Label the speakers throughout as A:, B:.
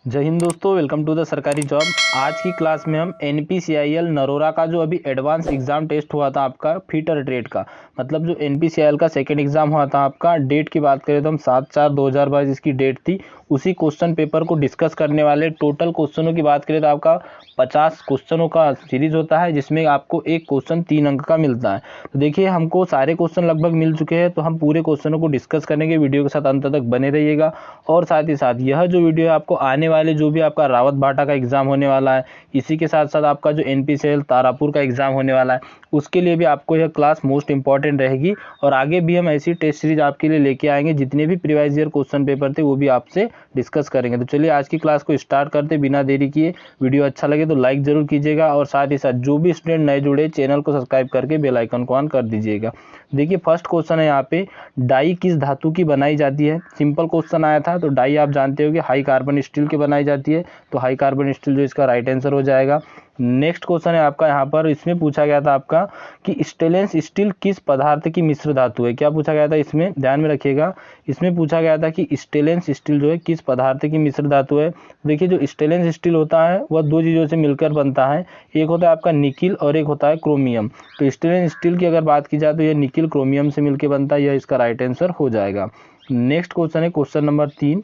A: जय हिंद दोस्तों, welcome to the सरकारी जॉब। आज की क्लास में हम NPCIL नरोरा का जो अभी एडवांस एग्जाम टेस्ट हुआ था आपका फीटर ट्रेड का, मतलब जो NPCIL का सेकेंड एग्जाम हुआ था आपका, डेट की बात करें तो हम 7/4/2022 इसकी डेट थी। उसी क्वेश्चन पेपर को डिस्कस करने वाले। टोटल क्वेश्चनों की बात करें तो आपका 50 क्वेश्चनों का सीरीज होता है, जिसमें आपको एक क्वेश्चन 3 अंक का मिलता है। तो देखिए, हमको सारे क्वेश्चन लगभग मिल चुके हैं, तो हम पूरे क्वेश्चनों को डिस्कस करेंगे। वीडियो के साथ अंत तक बने रहिएगा। और साथ ही साथ यह जो वीडियो है आपको आने वाले जो भी आपका रावत भाटा का एग्जाम होने वाला है, इसी के साथ साथ आपका जो NPCIL तारापुर का एग्जाम होने वाला है, उसके लिए भी आपको यह क्लास मोस्ट इंपॉर्टेंट रहेगी। और आगे भी हम ऐसी टेस्ट सीरीज आपके लिए लेके आएंगे। जितने भी प्रीवियस ईयर क्वेश्चन पेपर थे वो भी आपसे डिस्कस करेंगे। तो चलिए आज की क्लास को स्टार्ट करते बिना देरी किए। वीडियो अच्छा लगे तो लाइक जरूर कीजिएगा, और साथ ही साथ जो भी स्टूडेंट नए जुड़े चैनल को सब्सक्राइब करके बेल आइकन को ऑन कर दीजिएगा। देखिए, फर्स्ट क्वेश्चन है यहाँ पे, डाई किस धातु की बनाई जाती है। सिंपल क्वेश्चन आया था। तो डाई आप जानते हो कि हाई कार्बन स्टील की बनाई जाती है, तो हाई कार्बन स्टील जो इसका राइट आंसर हो जाएगा। नेक्स्ट क्वेश्चन है आपका यहाँ पर, इसमें पूछा गया था आपका कि स्टेनलेस स्टील किस पदार्थ की मिश्र धातु है। क्या पूछा गया था इसमें, ध्यान में रखिएगा। इसमें पूछा गया था कि स्टेनलेस स्टील जो है किस पदार्थ की मिश्र धातु है। देखिए, जो स्टेनलेस स्टील होता है वह दो चीज़ों से मिलकर बनता है। एक होता है आपका निकिल और एक होता है क्रोमियम। तो स्टेनलेस स्टील की अगर बात की जाए तो यह निकिल क्रोमियम से मिलकर बनता है। यह इसका राइट आंसर हो जाएगा। नेक्स्ट क्वेश्चन है क्वेश्चन नंबर 3,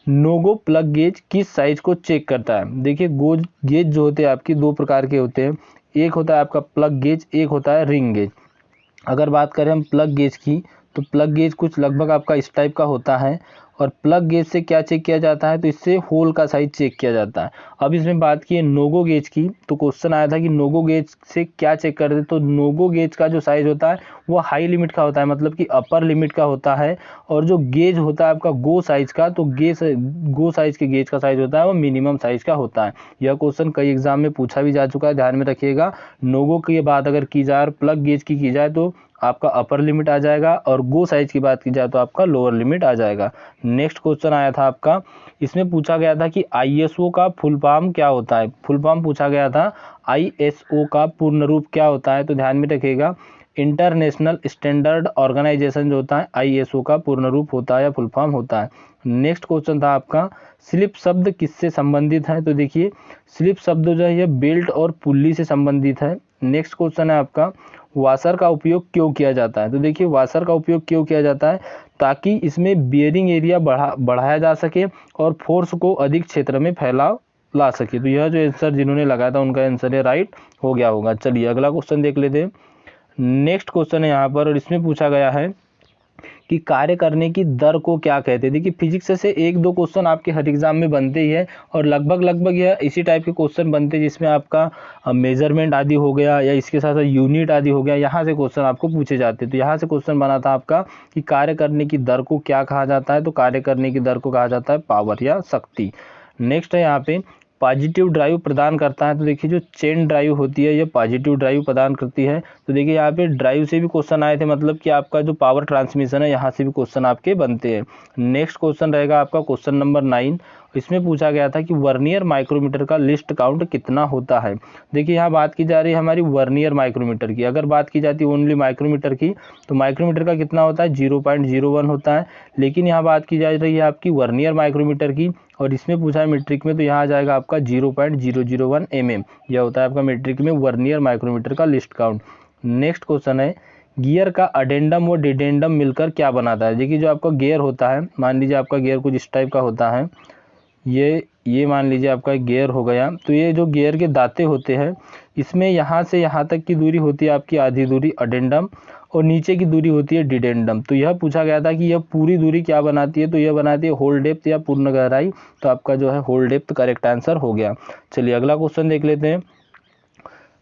A: नोगो प्लग गेज किस साइज को चेक करता है। देखिए, गोज गेज जो होते हैं आपकी दो प्रकार के होते हैं। एक होता है आपका प्लग गेज, एक होता है रिंग गेज। अगर बात करें हम प्लग गेज की, तो प्लग गेज कुछ लगभग आपका इस टाइप का होता है। और प्लग गेज से क्या चेक किया जाता है, तो इससे होल का साइज चेक किया जाता है। अब इसमें बात की है नोगो गेज की, तो क्वेश्चन आया था कि नोगो गेज से क्या चेक करते हैं। तो नोगो गेज का जो साइज होता है वो हाई लिमिट का होता है, मतलब कि अपर लिमिट का होता है। और जो गेज होता है आपका गो साइज का, तो गो साइज के गेज का साइज होता है वो मिनिमम साइज का होता है। यह क्वेश्चन कई एग्जाम में पूछा भी जा चुका है, ध्यान में रखिएगा। नोगो की बात अगर की जाए और प्लग गेज की जाए तो आपका अपर लिमिट आ जाएगा, और गो साइज की बात की जाए तो आपका लोअर लिमिट आ जाएगा। नेक्स्ट क्वेश्चन आया था आपका, इसमें पूछा गया था कि ISO का फुल फॉर्म क्या होता है। फुल फॉर्म पूछा गया था, ISO का पूर्ण रूप क्या होता है। तो ध्यान में रखिएगा, इंटरनेशनल स्टैंडर्ड ऑर्गेनाइजेशन जो होता है ISO का पूर्ण रूप होता है या फुल फॉर्म होता है। नेक्स्ट क्वेश्चन था आपका, स्लिप शब्द किससे संबंधित है। तो देखिए, स्लिप शब्द जो है ये बेल्ट और पुल्ली से संबंधित है। नेक्स्ट क्वेश्चन है आपका, वाशर का उपयोग क्यों किया जाता है। तो देखिए, वाशर का उपयोग क्यों किया जाता है, ताकि इसमें बियरिंग एरिया बढ़ाया जा सके और फोर्स को अधिक क्षेत्र में फैलाव ला सके। तो यह जो आंसर जिन्होंने लगाया था उनका आंसर है राइट हो गया होगा। चलिए अगला क्वेश्चन देख लेते हैं। नेक्स्ट क्वेश्चन है यहाँ पर, और इसमें पूछा गया है कि कार्य करने की दर को क्या कहते हैं। देखिए, फिजिक्स से एक दो क्वेश्चन आपके हर एग्जाम में बनते ही है, और लगभग यह इसी टाइप के क्वेश्चन बनते हैं जिसमें आपका मेजरमेंट आदि हो गया या इसके साथ साथ यूनिट आदि हो गया, यहाँ से क्वेश्चन आपको पूछे जाते हैं। तो यहाँ से क्वेश्चन बना था आपका कि कार्य करने की दर को क्या कहा जाता है। तो कार्य करने की दर को कहा जाता है पावर या शक्ति। नेक्स्ट है यहाँ पे, पॉजिटिव ड्राइव प्रदान करता है। तो देखिए, जो चेन ड्राइव होती है ये पॉजिटिव ड्राइव प्रदान करती है। तो देखिए, यहाँ पे ड्राइव से भी क्वेश्चन आए थे, मतलब कि आपका जो पावर ट्रांसमिशन है यहाँ से भी क्वेश्चन आपके बनते हैं। नेक्स्ट क्वेश्चन रहेगा आपका क्वेश्चन नंबर 9। इसमें पूछा गया था कि वर्नियर माइक्रोमीटर का लिस्ट काउंट कितना होता है। देखिए, यहाँ बात की जा रही है हमारी वर्नियर माइक्रोमीटर की। अगर बात की जाती है ओनली माइक्रोमीटर की, तो माइक्रोमीटर का कितना होता है, 0.01 होता है। लेकिन यहाँ बात की जा रही है आपकी वर्नियर माइक्रोमीटर की, और इसमें पूछा है मीट्रिक में, तो यहाँ आ जाएगा आपका 0.001 mm। यह होता है आपका मीट्रिक में वर्नियर माइक्रोमीटर का लिस्ट काउंट। नेक्स्ट क्वेश्चन है, गियर का अडेंडम और डिडेंडम मिलकर क्या बनाता है। देखिए, जो आपका गियर होता है, मान लीजिए आपका गियर कुछ इस टाइप का होता है, ये मान लीजिए आपका गियर हो गया। तो ये जो गियर के दांते होते हैं, इसमें यहाँ से यहाँ तक की दूरी होती है आपकी आधी दूरी अडेंडम, और नीचे की दूरी होती है डिडेंडम। तो यह पूछा गया था कि यह पूरी दूरी क्या बनाती है। तो यह बनाती है होल डेप्थ या पूर्ण गहराई। तो आपका जो है होल डेप्थ करेक्ट आंसर हो गया। चलिए अगला क्वेश्चन देख लेते हैं।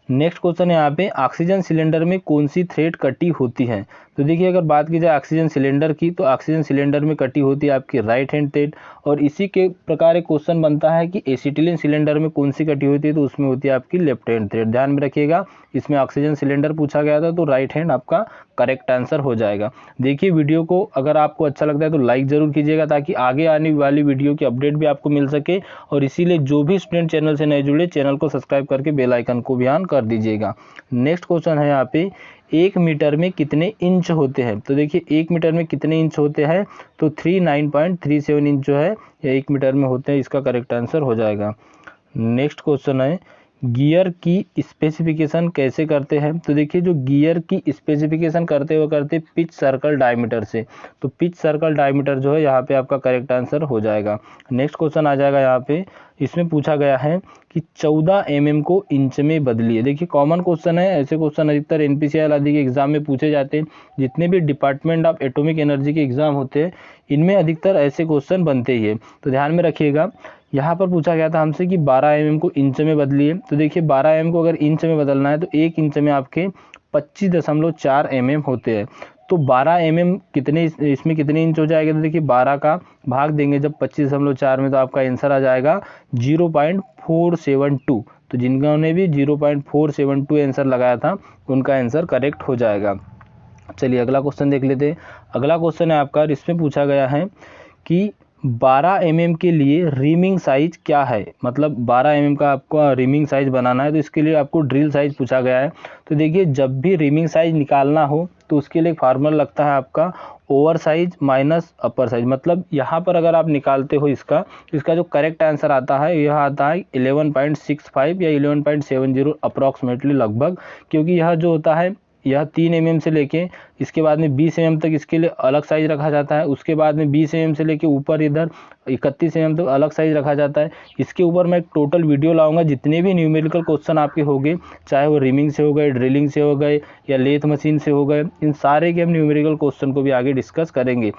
A: नेक्स्ट क्वेश्चन है यहाँ पे, ऑक्सीजन सिलेंडर में कौन सी थ्रेड कटी होती है। तो देखिए, अगर बात की जाए ऑक्सीजन सिलेंडर की, तो ऑक्सीजन सिलेंडर में कटी होती है आपकी राइट हैंड थ्रेड। और इसी के प्रकार एक क्वेश्चन बनता है कि एसिटिलीन सिलेंडर में कौन सी कटी होती है। तो उसमें होती है आपकी लेफ्ट हैंड थ्रेड। ध्यान में रखिएगा, इसमें ऑक्सीजन सिलेंडर पूछा गया था, तो राइट हैंड आपका करेक्ट आंसर हो जाएगा। देखिए, वीडियो को अगर आपको अच्छा लगता है तो लाइक ज़रूर कीजिएगा, ताकि आगे आने वाली वीडियो की अपडेट भी आपको मिल सके। और इसीलिए जो भी स्टूडेंट चैनल से नए जुड़े, चैनल को सब्सक्राइब करके बेल आइकन को भी ऑन कर दीजिएगा। नेक्स्ट क्वेश्चन है यहाँ पे, 1 मीटर में कितने इंच होते हैं। तो देखिए 1 मीटर में कितने इंच होते हैं, तो 39.37 इंच जो है ये 1 मीटर में होते हैं, इसका करेक्ट आंसर हो जाएगा। नेक्स्ट क्वेश्चन है, गियर की स्पेसिफिकेशन कैसे करते हैं। तो देखिए जो गियर की स्पेसिफिकेशन करते पिच सर्कल डायमीटर से, तो पिच सर्कल डायमीटर जो है यहाँ पे आपका करेक्ट आंसर हो जाएगा। नेक्स्ट क्वेश्चन आ जाएगा यहाँ पे, इसमें पूछा गया है कि 14 mm को इंच में बदलिए। देखिए कॉमन क्वेश्चन है, ऐसे क्वेश्चन अधिकतर NPCIL आदि के एग्जाम में पूछे जाते हैं। जितने भी डिपार्टमेंट ऑफ एटॉमिक एनर्जी के एग्जाम होते हैं इनमें अधिकतर ऐसे क्वेश्चन बनते ही है, तो ध्यान में रखिएगा। यहाँ पर पूछा गया था हमसे कि 12 mm को इंच में बदलिए। तो देखिए 12 mm को अगर इंच में बदलना है तो 1 इंच में आपके 25.4 mm होते हैं। तो 12 mm कितने, इसमें कितने इंच हो जाएगा, तो देखिए 12 का भाग देंगे जब 25.4 में तो आपका आंसर आ जाएगा 0.472। तो जिन्होंने भी 0.472 आंसर लगाया था उनका आंसर करेक्ट हो जाएगा। चलिए अगला क्वेश्चन देख लेते हैं। अगला क्वेश्चन है आपका, इसमें पूछा गया है कि 12 mm के लिए रिमिंग साइज क्या है। मतलब 12 mm का आपको रिमिंग साइज बनाना है तो इसके लिए आपको ड्रिल साइज पूछा गया है। तो देखिए जब भी रिमिंग साइज निकालना हो तो उसके लिए एक फार्मूला लगता है आपका ओवर साइज माइनस अपर साइज। मतलब यहाँ पर अगर आप निकालते हो इसका जो करेक्ट आंसर आता है यह आता है 11.65 या 11.70 अप्रॉक्सीमेटली लगभग, क्योंकि यह जो होता है यह 3 mm से लेके इसके बाद में 20 mm तक इसके लिए अलग साइज रखा जाता है। उसके बाद में 20 mm से लेके ऊपर इधर 31 mm तक अलग साइज रखा जाता है। इसके ऊपर मैं एक टोटल वीडियो लाऊंगा, जितने भी न्यूमेरिकल क्वेश्चन आपके होंगे, चाहे वो रिमिंग से हो गए, ड्रिलिंग से हो गए या लेथ मशीन से हो गए, इन सारे के हम न्यूमेरिकल क्वेश्चन को भी आगे डिस्कस करेंगे।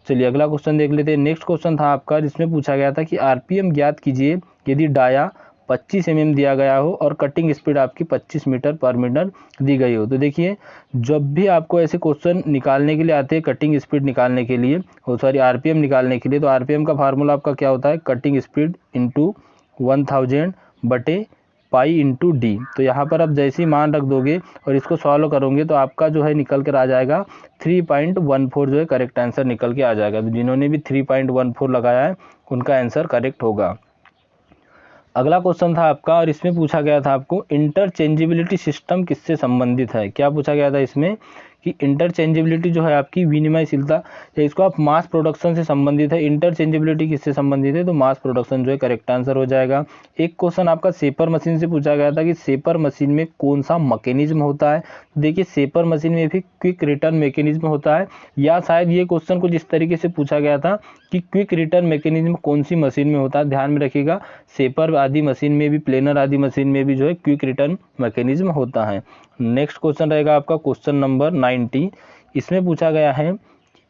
A: चलिए अगला क्वेश्चन देख लेते हैं। नेक्स्ट क्वेश्चन था आपका, जिसमें पूछा गया था कि RPM ज्ञात कीजिए यदि डाया 25 mm दिया गया हो और कटिंग स्पीड आपकी 25 मीटर पर मिनट दी गई हो। तो देखिए जब भी आपको ऐसे क्वेश्चन निकालने के लिए आते हैं, कटिंग स्पीड निकालने के लिए, RPM निकालने के लिए, तो RPM का फार्मूला आपका क्या होता है, कटिंग स्पीड इंटू 1000 बटे पाई इंटू डी। तो यहाँ पर आप जैसे ही मान रख दोगे और इसको सॉल्व करोगे तो आपका जो है निकल कर आ जाएगा 3.14 जो है करेक्ट आंसर निकल के आ जाएगा। तो जिन्होंने भी 3.14 लगाया है उनका आंसर करेक्ट होगा। अगला क्वेश्चन था आपका, और इसमें पूछा गया था आपको इंटरचेंजेबिलिटी सिस्टम किससे संबंधित है। क्या पूछा गया था इसमें कि इंटरचेंजेबिलिटी जो है आपकी विनिमयशीलता या इसको आप मास प्रोडक्शन से संबंधित है। इंटरचेंजेबिलिटी किससे संबंधित है, तो मास प्रोडक्शन जो है करेक्ट आंसर हो जाएगा। एक क्वेश्चन आपका सेपर मशीन से पूछा गया था कि सेपर मशीन में कौन सा मैकेनिज्म होता है। देखिए सेपर मशीन में भी क्विक रिटर्न मैकेनिज्म होता है, या शायद ये क्वेश्चन कुछ इस तरीके से पूछा गया था कि क्विक रिटर्न मैकेनिज्म कौन सी मशीन में होता है। ध्यान में रखिएगा सेपर आदि मशीन में भी, प्लेनर आदि मशीन में भी जो है क्विक रिटर्न मैकेनिज्म होता है। नेक्स्ट क्वेश्चन रहेगा आपका क्वेश्चन नंबर 90। इसमें पूछा गया है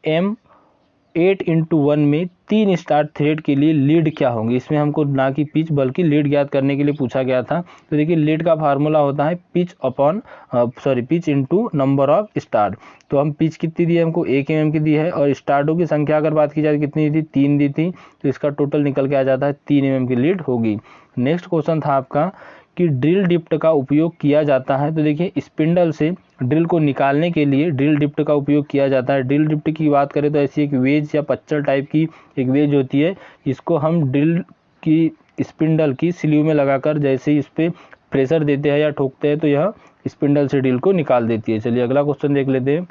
A: M8x1 में 3 स्टार्ट थ्रेड के लिए लीड क्या होंगे। इसमें हमको ना कि पिच बल्कि लीड ज्ञात करने के लिए पूछा गया था। तो देखिए लीड का फार्मूला होता है pitch into number of start. तो हम पिच कितनी दी है, हमको 1 mm की दी है, और स्टार्टों की संख्या अगर बात की जाए कितनी थी, 3 दी थी, तो इसका टोटल निकल के आ जाता है 3 mm की लीड होगी। नेक्स्ट क्वेश्चन था आपका कि ड्रिल डिप्ट का उपयोग किया जाता है। तो देखिए स्पिंडल से ड्रिल को निकालने के लिए ड्रिल डिप्ट का उपयोग किया जाता है। ड्रिल डिप्ट की बात करें तो ऐसी एक वेज या पच्चर टाइप की एक वेज होती है, इसको हम ड्रिल की स्पिंडल की स्लीव में लगाकर जैसे ही इस पर प्रेशर देते हैं या ठोकते हैं तो यह स्पिंडल से ड्रिल को निकाल देती है। चलिए अगला क्वेश्चन देख लेते हैं।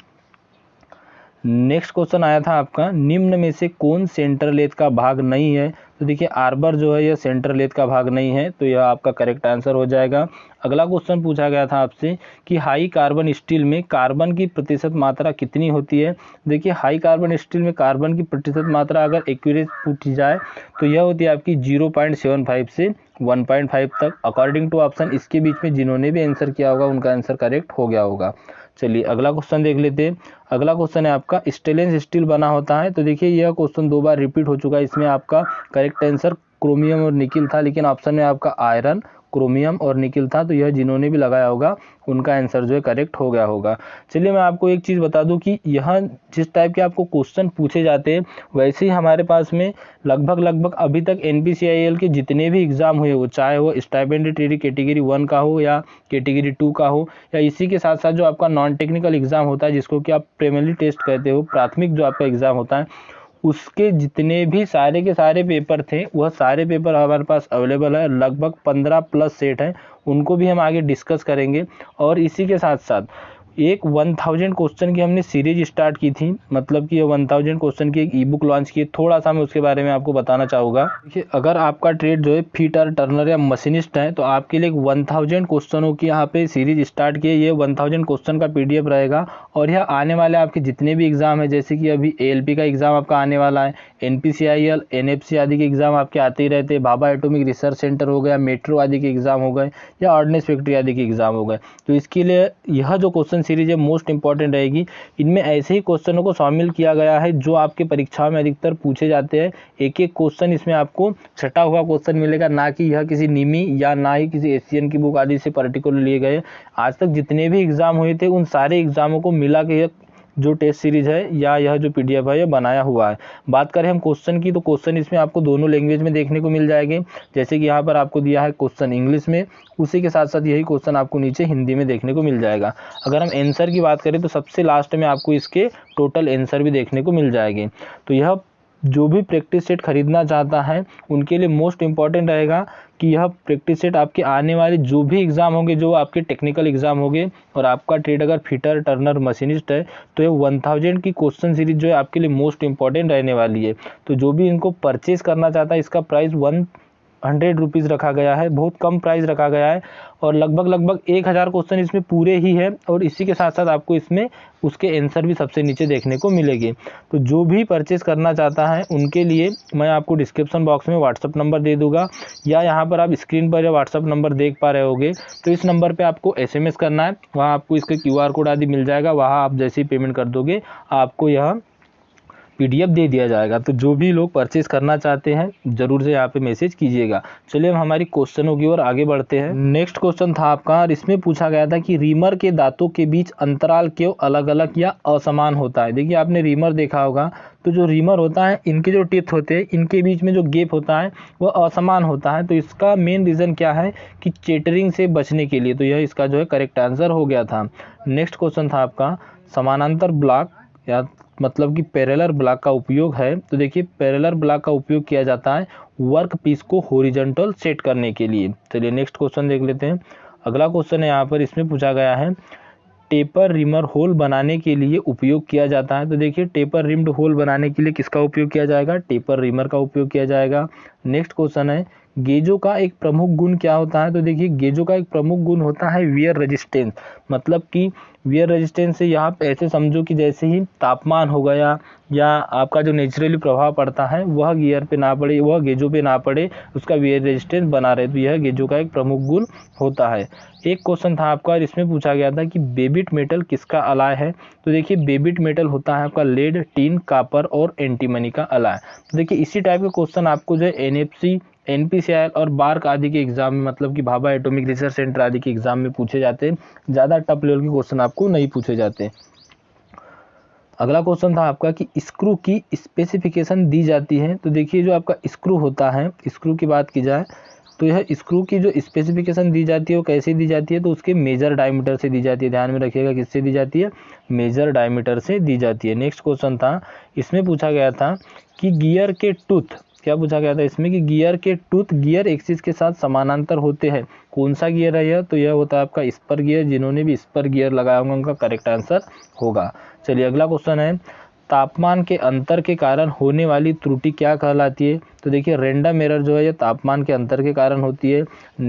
A: नेक्स्ट क्वेश्चन आया था आपका, निम्न में से कौन सेंटर लेथ का भाग नहीं है। तो देखिए आर्बर जो है यह सेंटर लेथ का भाग नहीं है, तो यह आपका करेक्ट आंसर हो जाएगा। अगला क्वेश्चन पूछा गया था आपसे कि हाई कार्बन स्टील में कार्बन की प्रतिशत मात्रा कितनी होती है। देखिए हाई कार्बन स्टील में कार्बन की प्रतिशत मात्रा अगर एक्यूरेट पूछी जाए तो यह होती है आपकी 0.75 से 1.5 तक, अकॉर्डिंग टू ऑप्शन। इसके बीच में जिन्होंने भी आंसर किया होगा उनका आंसर करेक्ट हो गया होगा। चलिए अगला क्वेश्चन देख लेते हैं। अगला क्वेश्चन है आपका स्टेनलेस स्टील बना होता है। तो देखिए यह क्वेश्चन 2 बार रिपीट हो चुका है। इसमें आपका करेक्ट आंसर क्रोमियम और निकिल था, लेकिन ऑप्शन में आपका आयरन, क्रोमियम और निकिल था। तो यह जिन्होंने भी लगाया होगा उनका आंसर जो है करेक्ट हो गया होगा। चलिए मैं आपको एक चीज़ बता दूं कि यह जिस टाइप के आपको क्वेश्चन पूछे जाते हैं वैसे ही हमारे पास में लगभग अभी तक NPCIL के जितने भी एग्ज़ाम हुए, वो चाहे वो स्टाइपेंडियरी कैटेगरी 1 का हो या कैटेगरी 2 का हो, या इसी के साथ साथ जो आपका नॉन टेक्निकल एग्ज़ाम होता है जिसको कि आप प्राइमरी टेस्ट कहते हो, प्राथमिक जो आपका एग्ज़ाम होता है, उसके जितने भी सारे के सारे पेपर थे वह सारे पेपर हमारे पास अवेलेबल है। लगभग 15+ सेट हैं, उनको भी हम आगे डिस्कस करेंगे। और इसी के साथ साथ एक 1000 क्वेश्चन की हमने सीरीज स्टार्ट की थी, मतलब कि ये 1000 क्वेश्चन की एक ई बुक लॉन्च की। थोड़ा सा मैं उसके बारे में आपको बताना चाहूँगा। देखिए, अगर आपका ट्रेड जो है फीटर, टर्नर या मशीनिस्ट है तो आपके लिए 1000 क्वेश्चनों की यहाँ पे सीरीज स्टार्ट की है। ये 1000 क्वेश्चन का PDF रहेगा और यह आने वाले आपके जितने भी एग्जाम है, जैसे कि अभी ALP का एग्जाम आपका आने वाला है, NPCIL, NFC आदि के एग्जाम आपके आते ही रहते हैं, भाभा एटॉमिक रिसर्च सेंटर हो गया, मेट्रो आदि के एग्जाम हो गए या ऑर्डिनेंस फैक्ट्री आदि के एग्जाम हो गए। तो इसके लिए यह जो क्वेश्चन सीरीज है मोस्ट इंपॉर्टेंट रहेगी। इनमें ऐसे ही क्वेश्चनों को शामिल किया गया है जो आपके परीक्षाओं में अधिकतर पूछे जाते हैं। एक एक क्वेश्चन इसमें आपको छटा हुआ क्वेश्चन मिलेगा, ना कि यह किसी निमी या ना ही किसी एशियन की बुक आदि से पर्टिकुलर लिए गए। आज तक जितने भी एग्जाम हुए थे उन सारे एग्जामों को मिला के जो टेस्ट सीरीज है या यह जो PDF है यह बनाया हुआ है। बात करें हम क्वेश्चन की, तो क्वेश्चन इसमें आपको दोनों लैंग्वेज में देखने को मिल जाएंगे। जैसे कि यहाँ पर आपको दिया है क्वेश्चन इंग्लिश में, उसी के साथ साथ यही क्वेश्चन आपको नीचे हिंदी में देखने को मिल जाएगा। अगर हम आंसर की बात करें तो सबसे लास्ट में आपको इसके टोटल आंसर भी देखने को मिल जाएंगे। तो यह जो भी प्रैक्टिस सेट खरीदना चाहता है उनके लिए मोस्ट इंपॉर्टेंट रहेगा कि यह प्रैक्टिस सेट आपके आने वाले जो भी एग्ज़ाम होंगे, जो आपके टेक्निकल एग्जाम होंगे और आपका ट्रेड अगर फिटर, टर्नर, मशीनिस्ट है तो ये 1000 की क्वेश्चन सीरीज जो है आपके लिए मोस्ट इंपॉर्टेंट रहने वाली है। तो जो भी इनको परचेज करना चाहता है, इसका प्राइस 100 रुपीज़ रखा गया है, बहुत कम प्राइस रखा गया है और लगभग 1000 क्वेश्चन इसमें पूरे ही है और इसी के साथ साथ आपको इसमें उसके आंसर भी सबसे नीचे देखने को मिलेंगे। तो जो भी परचेस करना चाहता है उनके लिए मैं आपको डिस्क्रिप्शन बॉक्स में व्हाट्सअप नंबर दे दूंगा या यहाँ पर आप स्क्रीन पर जो व्हाट्सअप नंबर देख पा रहे होगे तो इस नंबर पर आपको SMS करना है, वहाँ आपको इसका QR कोड आदि मिल जाएगा। वहाँ आप जैसे ही पेमेंट कर दोगे आपको यह PDF दे दिया जाएगा। तो जो भी लोग परचेज करना चाहते हैं जरूर से यहाँ पे मैसेज कीजिएगा। चलिए हम हमारी क्वेश्चनों की ओर आगे बढ़ते हैं। नेक्स्ट क्वेश्चन था आपका और इसमें पूछा गया था कि रीमर के दांतों के बीच अंतराल क्यों अलग अलग या असमान होता है। देखिए, आपने रीमर देखा होगा, तो जो रीमर होता है इनके जो टिप्स होते हैं इनके बीच में जो गैप होता है वह असमान होता है। तो इसका मेन रीज़न क्या है कि चेटरिंग से बचने के लिए। तो यह इसका जो है करेक्ट आंसर हो गया था। नेक्स्ट क्वेश्चन था आपका समानांतर ब्लॉक या मतलब कि पैरेलल ब्लॉक का उपयोग है। तो देखिए, पैरेलल ब्लॉक का उपयोग किया जाता है वर्क पीस को हॉरिजॉन्टल सेट करने के लिए। चलिए नेक्स्ट क्वेश्चन देख लेते हैं। अगला क्वेश्चन है यहाँ पर, इसमें पूछा गया है टेपर रिमर होल बनाने के लिए उपयोग किया जाता है। तो देखिए, टेपर रिम्ड होल बनाने के लिए किसका उपयोग किया जाएगा? टेपर रिमर का उपयोग किया जाएगा। नेक्स्ट क्वेश्चन है गेजों का एक प्रमुख गुण क्या होता है? तो देखिए, गेजों का एक प्रमुख गुण होता है वियर रेजिस्टेंस। मतलब कि वियर रेजिस्टेंस से यहाँ पे ऐसे समझो कि जैसे ही तापमान हो गया या आपका जो नेचुरली प्रभाव पड़ता है वह गियर पे ना पड़े, वह गेजों पे ना पड़े, उसका वियर रेजिस्टेंस बना रहे। तो यह गेजों का एक प्रमुख गुण होता है। एक क्वेश्चन था आपका, इसमें पूछा गया था कि बेबिट मेटल किसका अलाय है? तो देखिए, बेबिट मेटल होता है आपका लेड, टीन, कापर और एंटीमनी का अलाय। तो देखिए, इसी टाइप के क्वेश्चन आपको जो है NFC, NPCIL और बार्क आदि के एग्जाम में, मतलब कि भाभा एटॉमिक रिसर्च सेंटर आदि के एग्जाम में पूछे जाते हैं। ज़्यादा टफ लेवल के क्वेश्चन आपको नहीं पूछे जाते। अगला क्वेश्चन था आपका कि स्क्रू की स्पेसिफिकेशन दी जाती है। तो देखिए, जो आपका स्क्रू होता है, स्क्रू की बात की जाए तो यह स्क्रू की जो स्पेसिफिकेशन दी जाती है वो कैसे दी जाती है? तो उसके मेजर डायमीटर से दी जाती है। ध्यान में रखिएगा, किससे दी जाती है? मेजर डायमीटर से दी जाती है। नेक्स्ट क्वेश्चन था, इसमें पूछा गया था कि गियर के टूथ, क्या पूछा गया था इसमें कि गियर के टूथ गियर एक्सिस के साथ समानांतर होते हैं। कौन सा गियर है यह? तो यह होता है आपका स्पर गियर। जिन्होंने भी स्पर गियर लगाया होगा उनका करेक्ट आंसर होगा। चलिए अगला क्वेश्चन है, तापमान के अंतर के कारण होने वाली त्रुटि क्या कहलाती है? तो देखिए, रैंडम एरर जो है ये तापमान के अंतर के कारण होती है।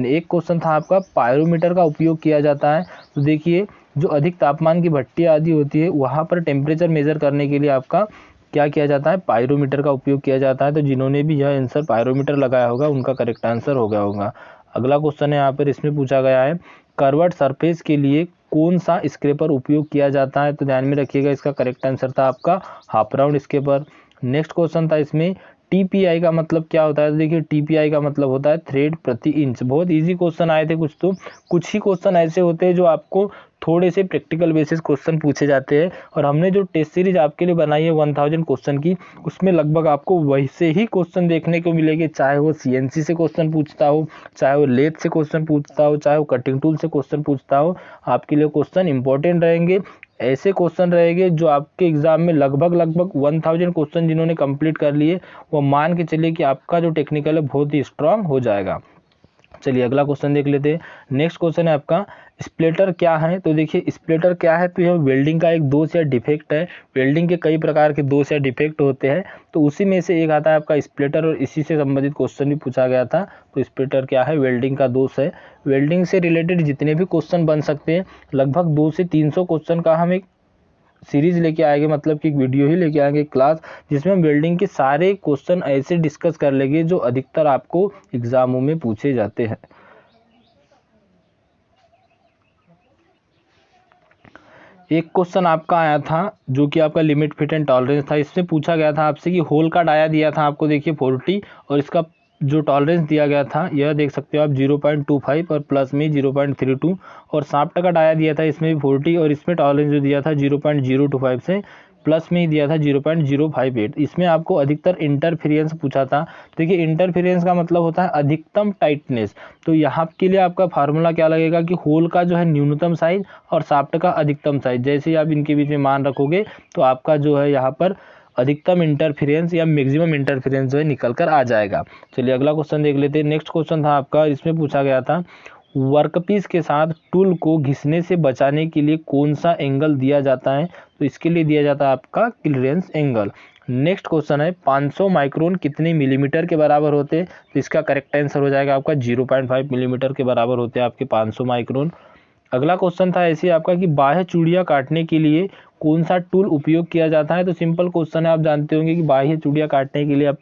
A: एक क्वेश्चन था आपका, पायरोमीटर का उपयोग किया जाता है। तो देखिए, जो अधिक तापमान की भट्टी आदि होती है वहाँ पर टेम्परेचर मेजर करने के लिए आपका क्या किया जाता है? पायरोमीटर का उपयोग किया जाता है। तो जिन्होंने भी यह आंसर पायरोमीटर लगाया होगा उनका करेक्ट आंसर हो गया होगा। अगला क्वेश्चन है यहाँ पर, इसमें पूछा गया है कर्वड सरफेस के लिए कौन सा स्क्रैपर उपयोग किया जाता है? तो ध्यान में रखिएगा, इसका करेक्ट आंसर था आपका half round scraper. Next question था इसमें, TPI का मतलब क्या होता है? तो देखिए, TPI का मतलब होता है थ्रेड प्रति इंच। बहुत इजी क्वेश्चन आए थे कुछ, तो कुछ ही क्वेश्चन ऐसे होते हैं जो आपको थोड़े से प्रैक्टिकल बेसिस क्वेश्चन पूछे जाते हैं। और हमने जो टेस्ट सीरीज आपके लिए बनाई है 1000 क्वेश्चन की, उसमें लगभग आपको वैसे ही क्वेश्चन देखने को मिलेंगे, चाहे वो CNC से क्वेश्चन पूछता हो, चाहे वो लेथ से क्वेश्चन पूछता हो, चाहे वो कटिंग टूल से क्वेश्चन पूछता हो। आपके लिए क्वेश्चन इंपॉर्टेंट रहेंगे। ऐसे क्वेश्चन रहेंगे जो आपके एग्जाम में लगभग 1000 क्वेश्चन जिन्होंने कंप्लीट कर लिए, वो मान के चलिए कि आपका जो टेक्निकल है बहुत ही स्ट्रांग हो जाएगा। चलिए अगला क्वेश्चन देख लेते हैं। नेक्स्ट क्वेश्चन है आपका स्प्लिटर क्या है। तो देखिए स्प्लिटर क्या है, तो यह वेल्डिंग का एक दोष या डिफेक्ट है। वेल्डिंग के कई प्रकार के दोष या डिफेक्ट होते हैं, तो उसी में से एक आता है आपका स्प्लिटर, और इसी से संबंधित क्वेश्चन भी पूछा गया था। तो स्प्लिटर क्या है, वेल्डिंग का दोष है। वेल्डिंग से रिलेटेड जितने भी क्वेश्चन बन सकते हैं, लगभग 200 से 300 क्वेश्चन का हम एक सीरीज लेके आएंगे, मतलब कि एक वीडियो ही लेके आएंगे क्लास, जिसमें हम वेल्डिंग के सारे क्वेश्चन ऐसे डिस्कस कर लेंगे जो अधिकतर आपको एग्जामों में पूछे जाते हैं। एक क्वेश्चन आपका आया था जो कि आपका लिमिट फिट एंड टॉलरेंस था। इसमें पूछा गया था आपसे कि होल का डाया दिया था आपको, देखिए 40, और इसका जो टॉलरेंस दिया गया था यह देख सकते हो आप 0.25 और प्लस में 0.32, और शाफ्ट का डाया दिया था इसमें भी 40, और इसमें टॉलरेंस जो दिया था 0.025 से प्लस में ही दिया था 0.058। इसमें आपको अधिकतर इंटरफेरेंस पूछा था। देखिए इंटरफेरेंस का मतलब होता है अधिकतम टाइटनेस। तो यहाँ के लिए आपका फार्मूला क्या लगेगा कि होल का जो है न्यूनतम साइज और शाफ्ट का अधिकतम साइज, जैसे ही आप इनके बीच में मान रखोगे तो आपका जो है यहाँ पर अधिकतम इंटरफेरेंस या मैक्सिमम इंटरफेरेंस जो है निकल कर आ जाएगा। चलिए अगला क्वेश्चन देख लेते हैं। नेक्स्ट क्वेश्चन था आपका, इसमें पूछा गया था वर्कपीस के साथ टूल को घिसने से बचाने के लिए कौन सा एंगल दिया जाता है। तो इसके लिए दिया जाता है आपका क्लीयरेंस एंगल। नेक्स्ट क्वेश्चन है 500 माइक्रोन कितने मिलीमीटर के बराबर होते हैं। तो इसका करेक्ट आंसर हो जाएगा आपका 0.5 मिलीमीटर के बराबर होते हैं आपके 500 माइक्रोन। अगला क्वेश्चन था ऐसे आपका कि बाह्य चूड़ियाँ काटने के लिए कौन सा टूल उपयोग किया जाता है। तो सिंपल क्वेश्चन है, आप जानते होंगे कि बाह्य चूड़ियाँ काटने के लिए आप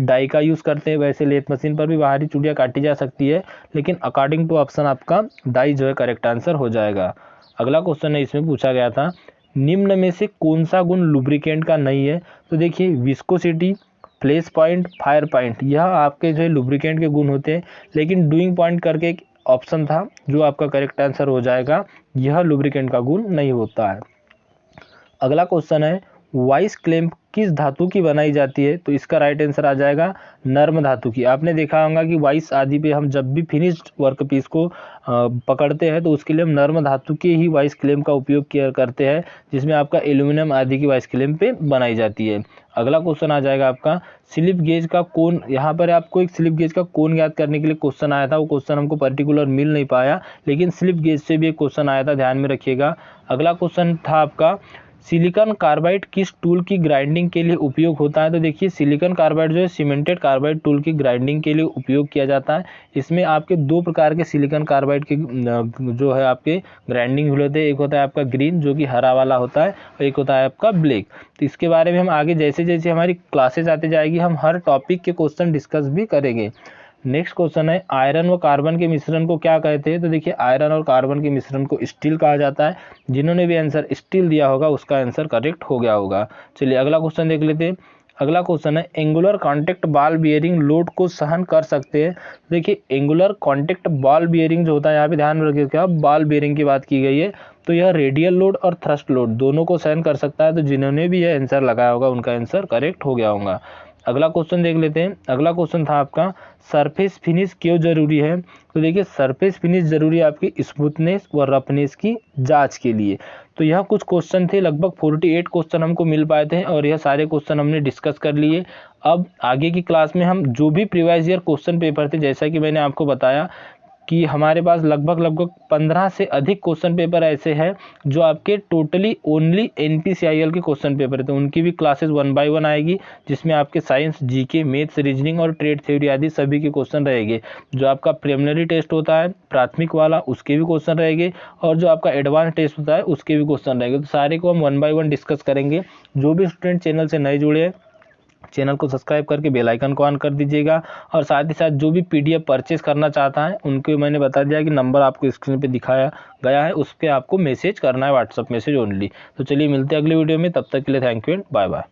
A: डाई का यूज़ करते हैं। वैसे लेथ मशीन पर भी बाहरी चूड़ियाँ काटी जा सकती है, लेकिन अकॉर्डिंग टू ऑप्शन आपका डाई जो है करेक्ट आंसर हो जाएगा। अगला क्वेश्चन है, इसमें पूछा गया था निम्न में से कौन सा गुण लुब्रिकेंट का नहीं है। तो देखिए viscosity, flash point, fire point, यह आपके जो है लुब्रिकेंट के गुण होते हैं, लेकिन डूइंग पॉइंट करके एक ऑप्शन था जो आपका करेक्ट आंसर हो जाएगा, यह लुब्रिकेंट का गुण नहीं होता है। अगला क्वेश्चन है वॉइस क्लैंप किस धातु की बनाई जाती है। तो इसका राइट आंसर आ जाएगा नर्म धातु की। आपने देखा होगा कि वॉइस आदि पे हम जब भी फिनिश्ड वर्क पीस को पकड़ते हैं तो उसके लिए हम नर्म धातु के ही वॉइस क्लैंप का उपयोग किया करते हैं, जिसमें आपका एल्यूमिनियम आदि की वॉइस क्लैंप पे बनाई जाती है। अगला क्वेश्चन आ जाएगा आपका स्लिप गेज का कोण। यहाँ पर आपको एक स्लिप गेज का कोण ज्ञात करने के लिए क्वेश्चन आया था, वो क्वेश्चन हमको पर्टिकुलर मिल नहीं पाया, लेकिन स्लिप गेज से भी एक क्वेश्चन आया था, ध्यान में रखिएगा। अगला क्वेश्चन था आपका सिलिकॉन कार्बाइड किस टूल की ग्राइंडिंग के लिए उपयोग होता है। तो देखिए सिलिकॉन कार्बाइड जो है सीमेंटेड कार्बाइड टूल की ग्राइंडिंग के लिए उपयोग किया जाता है। इसमें आपके दो प्रकार के सिलिकॉन कार्बाइड के जो है आपके ग्राइंडिंग व्हील होते हैं, एक होता है आपका ग्रीन जो कि हरा वाला होता है, और एक होता है आपका ब्लैक। तो इसके बारे में हम आगे जैसे जैसे हमारी क्लासेज आते जाएगी हम हर टॉपिक के क्वेश्चन डिस्कस भी करेंगे। नेक्स्ट क्वेश्चन है आयरन व कार्बन के मिश्रण को क्या कहते हैं। तो देखिए आयरन और कार्बन के मिश्रण को स्टील कहा जाता है। जिन्होंने भी आंसर स्टील दिया होगा उसका आंसर करेक्ट हो गया होगा। चलिए अगला क्वेश्चन देख लेते हैं। अगला क्वेश्चन है angular contact ball bearing load को सहन कर सकते हैं। देखिए एंगुलर कॉन्टैक्ट बॉल बियरिंग जो होता है, यहाँ पे ध्यान में रखिएगा बॉल बियरिंग की बात की गई है, तो यह रेडियल लोड और थ्रस्ट लोड दोनों को सहन कर सकता है। तो जिन्होंने भी यह आंसर लगाया होगा उनका आंसर करेक्ट हो गया होगा। अगला क्वेश्चन देख लेते हैं। अगला क्वेश्चन था आपका सरफेस फिनिश क्यों जरूरी है। तो देखिए सरफेस फिनिश जरूरी है आपकी स्मूथनेस व रफनेस की जांच के लिए। तो यह कुछ क्वेश्चन थे, लगभग 48 क्वेश्चन हमको मिल पाए थे, और यह सारे क्वेश्चन हमने डिस्कस कर लिए। अब आगे की क्लास में हम जो भी प्रीवियस ईयर क्वेश्चन पेपर थे, जैसा कि मैंने आपको बताया कि हमारे पास लगभग 15 से अधिक क्वेश्चन पेपर ऐसे हैं जो आपके टोटली ओनली NPCIL के क्वेश्चन पेपर थे, उनकी भी क्लासेस 1 बाय 1 आएगी, जिसमें आपके साइंस, जीके, मैथ्स, रीजनिंग और ट्रेड थ्योरी आदि सभी के क्वेश्चन रहेंगे। जो आपका प्रीलिमिनरी टेस्ट होता है प्राथमिक वाला उसके भी क्वेश्चन रहेंगे, और जो आपका एडवांस टेस्ट होता है उसके भी क्वेश्चन रहेंगे। तो सारे को हम 1 बाय 1 डिस्कस करेंगे। जो भी स्टूडेंट चैनल से नए जुड़े हैं चैनल को सब्सक्राइब करके बेल आइकन को ऑन कर दीजिएगा, और साथ ही साथ जो भी PDF परचेज करना चाहता है उनको मैंने बता दिया कि नंबर आपको स्क्रीन पे दिखाया गया है, उस पर आपको मैसेज करना है, व्हाट्सअप मैसेज ओनली। तो चलिए मिलते हैं अगले वीडियो में, तब तक के लिए thank you and bye bye.